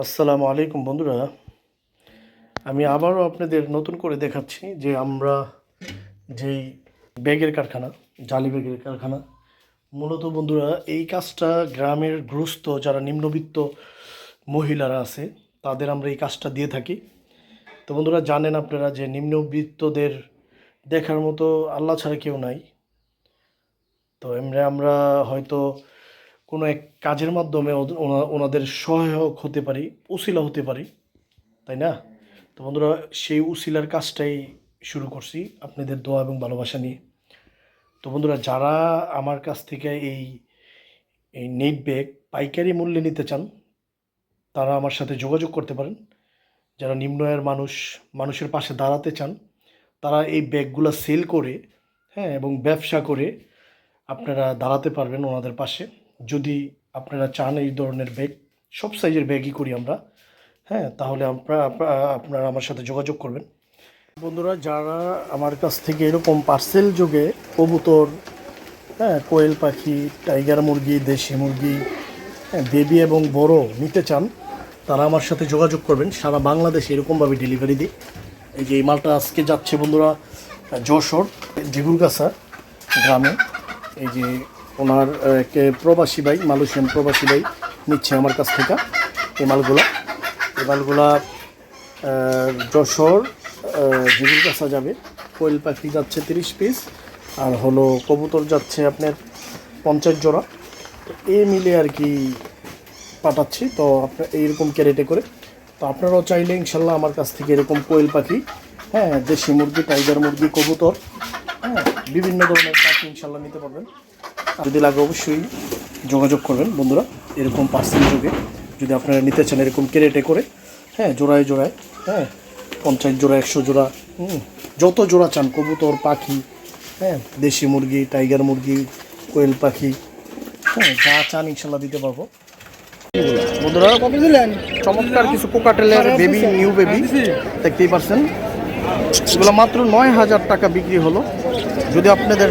আসসালামু আলাইকুম বন্ধুরা। আমি আবারও আপনাদের নতুন করে দেখাচ্ছি যে আমরা যেই ব্যাগের কারখানা, জালি ব্যাগের কারখানা, মূলত বন্ধুরা এই কাজটা গ্রামের গৃহস্থ যারা নিম্নবিত্ত মহিলারা আছে তাদের আমরা এই কাজটা দিয়ে থাকি। তো বন্ধুরা জানেন আপনারা যে নিম্নবিত্তদের দেখার মতো আল্লাহ ছাড়া কেউ নাই। তো এমনি আমরা হয়তো কোনো এক কাজের মাধ্যমে ওনাদের সহায়ক হতে পারি, উসিলা হতে পারি, তাই না? তো বন্ধুরা সেই উসিলার কাজটাই শুরু করছি আপনাদের দোয়া এবং ভালোবাসা নিয়ে। তো বন্ধুরা যারা আমার কাছ থেকে এই এই নেট ব্যাগ পাইকারি মূল্যে নিতে চান তারা আমার সাথে যোগাযোগ করতে পারেন। যারা নিম্ন আয়ের মানুষের পাশে দাঁড়াতে চান তারা এই ব্যাগগুলো সেল করে, হ্যাঁ, এবং ব্যবসা করে আপনারা দাঁড়াতে পারবেন ওনাদের পাশে। যদি আপনারা চান এই ধরনের ব্যাগ, সব সাইজের ব্যাগই করি আমরা, হ্যাঁ, তাহলে আপনারা আমার সাথে যোগাযোগ করবেন। বন্ধুরা যারা আমার কাছ থেকে এরকম পার্সেল যোগে কবুতর, হ্যাঁ, কোয়েল পাখি, টাইগার মুরগি, দেশি মুরগি, হ্যাঁ, বেবি এবং বড় নিতে চান তারা আমার সাথে যোগাযোগ করবেন। সারা বাংলাদেশে এরকমভাবে ডেলিভারি দিই। এই যে এই মালটা আজকে যাচ্ছে বন্ধুরা যশোর জিগুরগাছা গ্রামে। এই যে ওনার প্রবাসী ভাই, মালয়েশিয়ান প্রবাসী ভাই নিচ্ছে আমার কাছ থেকে এই মালগুলা যশোর জিগুরগাছা যাবে। কোয়েল পাখি যাচ্ছে 30 পিস, আর হলো কবুতর যাচ্ছে আপনার 50 জোড়া। এই মিলে আর কি পাঠাচ্ছি। তো আপনার এইরকম ক্যারেটে করে। তো আপনারাও চাইলে ইনশাল্লাহ আমার কাছ থেকে এরকম কোয়েল পাখি, হ্যাঁ, দেশি মুরগি, টাইগার মুরগি, কবুতর, হ্যাঁ, বিভিন্ন ধরনের পাখি ইনশাল্লাহ নিতে পারবেন। যদি লাগে অবশ্যই যোগাযোগ করবেন বন্ধুরা। এরকম পার্সেল যুগে যদি আপনারা নিতে চান এরকম ক্যারেটে করে, হ্যাঁ, জোড়ায় জোড়ায়, হ্যাঁ, 50 জোড়া, 100 জোড়া, যত জোড়া চান, কবুতর, পাখি, হ্যাঁ, দেশি মুরগি, টাইগার মুরগি, কোয়েল পাখি, হ্যাঁ, যা চান ইনশাল্লাহ দিতে পারবো। বন্ধুরা চমৎকার কিছু কোকাটেলের বেবি, নিউ বেবি দেখতেই পারছেন। এগুলো মাত্র 9,000 টাকা বিক্রি হলো। যদি আপনাদের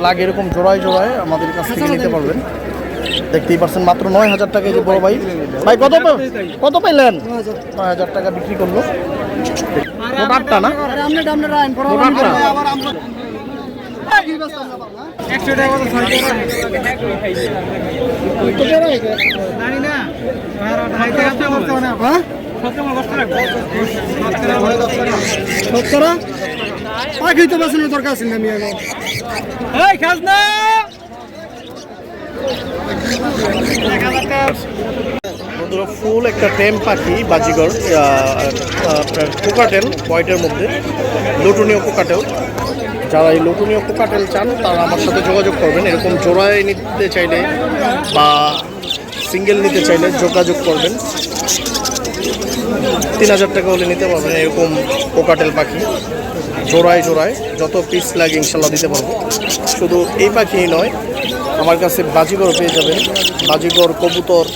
লাগে এরকম জোড়ায় জোড়ায় আমাদের কাছ থেকে নিতে পারবেন। দেখতেই পারছেন মাত্র 9,000 টাকা। যে বড় ভাই, ভাই কত পাইলেন? 9,000 টাকা বিক্রি করলো। মোটাটা না, মোটাটা দরকার আছে না। বন্ধুরা ফুল একটা টেম পাখি, বাজিগর, আপনার কোকাটেল হোয়াইটের মধ্যে, লোটনীয় কোকাটেল। যারা এই লোটনীয় কোকাটেল চান তারা আমার সাথে যোগাযোগ করবেন। এরকম জোড়ায় নিতে চাইলে বা সিঙ্গেল নিতে চাইলে যোগাযোগ করবেন। 3,000 টাকা হলে নিতে পারবেন এরকম কোকাটেল পাখি। জোড়ায় জোড়ায় যত পিস লাগে ইনশাল্লাহ দিতে পারবো। শুধু এই পাখি নয়, আমার কাছে বাজিগর পেয়ে যাবেন, বাজিগর, কবুতর,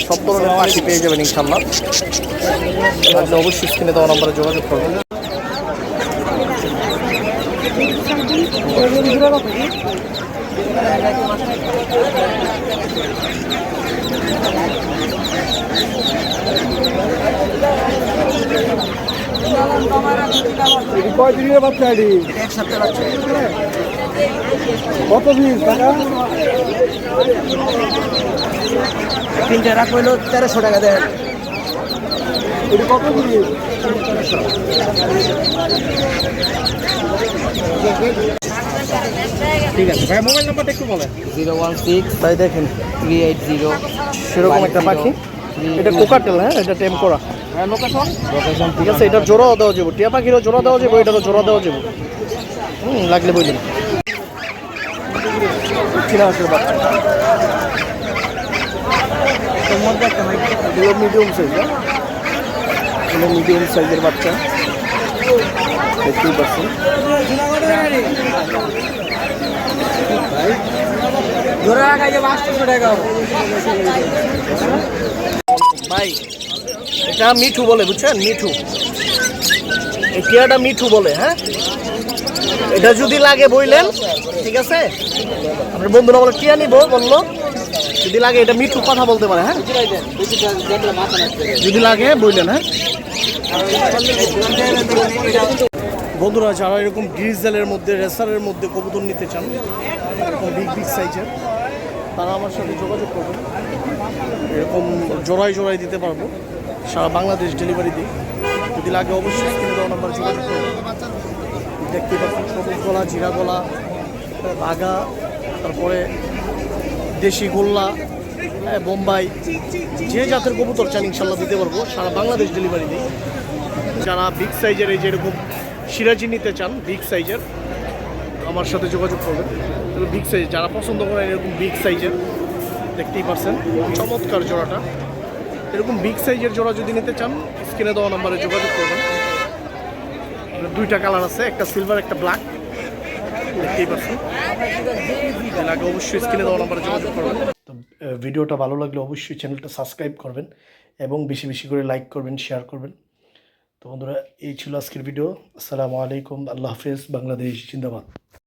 সব ধরনের পাখি পেয়ে যাবেন ইনশাল্লাহ। আপনি অবশ্যই স্ক্রিনে দেওয়া নাম্বারে যোগাযোগ করবেন। কয়দিনের বাচ্চা? কত পিস টাকা? 3টা রাখ হইলো 1300 টাকা দেন। এটা কত পিস? ঠিক আছে ভাই, মোবাইল নাম্বারটা একটু বলেন। 016 তাই দেখেন 380 সেরকম একটা পাখি। এটা কোকাটেল, হ্যাঁ, এটা টেম করা। লোকেশন ঠিক আছে, এটার জোড়াও দেওয়া যাবে, টিয়া পাখিরও জোড়া দেওয়া যাবে, এটারও জোড়া দেওয়া যাবে। লাগলে বললেন। চীনা হাঁসের বাচ্চা, মিডিয়াম সাইজ, মিডিয়াম সাইজের বাচ্চা দেখতেই পাচ্ছেন। ভাই এটা মিঠু বলে, বুঝছেন? মিঠু, এই টিয়াটা মিঠু বলে। হ্যাঁ, এটা যদি লাগে বললেন, ঠিক আছে? আপনার বন্ধুরা বলে টিয়া নিব, বললো যদি লাগে এটা মিঠু কথা বলতে পারে, হ্যাঁ যদি লাগে বললেন। হ্যাঁ বন্ধুরা, যারা এরকম ডিজেলের মধ্যে রেসারের মধ্যে কবুতর নিতে চান এরকম বিগ বিগ সাইজের, তারা আমার সাথে যোগাযোগ করবেন। এরকম জোড়ায় দিতে পারবো, সারা বাংলাদেশ ডেলিভারি দিই। যদি লাগে অবশ্যই স্ক্রিনে দেওয়া নাম্বার যোগাযোগ করবেন। দেখতে পাচ্ছেন সবুজ গলা, জিরা গলা, বাঘা, তারপরে দেশি গোল্লা, বোম্বাই, যে জাতের কবুতর চান ইনশাল্লাহ দিতে পারবো, সারা বাংলাদেশ ডেলিভারি দিই। যারা বিগ সাইজের এই যে এরকম সিরাজি নিতে চান বিগ সাইজের, আমার সাথে যোগাযোগ করবেন। বিগ সাইজ যারা পছন্দ করেন এরকম বিগ সাইজের, দেখতেই পাচ্ছেন চমৎকার জোড়াটা। এরকম বিগ সাইজের জোড়া যদি নিতে চান স্ক্রিনে দেওয়া নাম্বারে যোগাযোগ করবেন। দুইটা কালার আছে, একটা সিলভার একটা ব্ল্যাক, দেখতেই পাচ্ছেন। আগে অবশ্যই স্ক্রিনে দেওয়া নাম্বারে যোগাযোগ করবেন। তো ভিডিওটা ভালো লাগলে অবশ্যই চ্যানেলটা সাবস্ক্রাইব করবেন এবং বেশি বেশি করে লাইক করবেন, শেয়ার করবেন। তো বন্ধুরা, এই ছিল আজকের ভিডিও। আসসালামু আলাইকুম, আল্লাহ হাফেজ, বাংলাদেশ জিন্দাবাদ।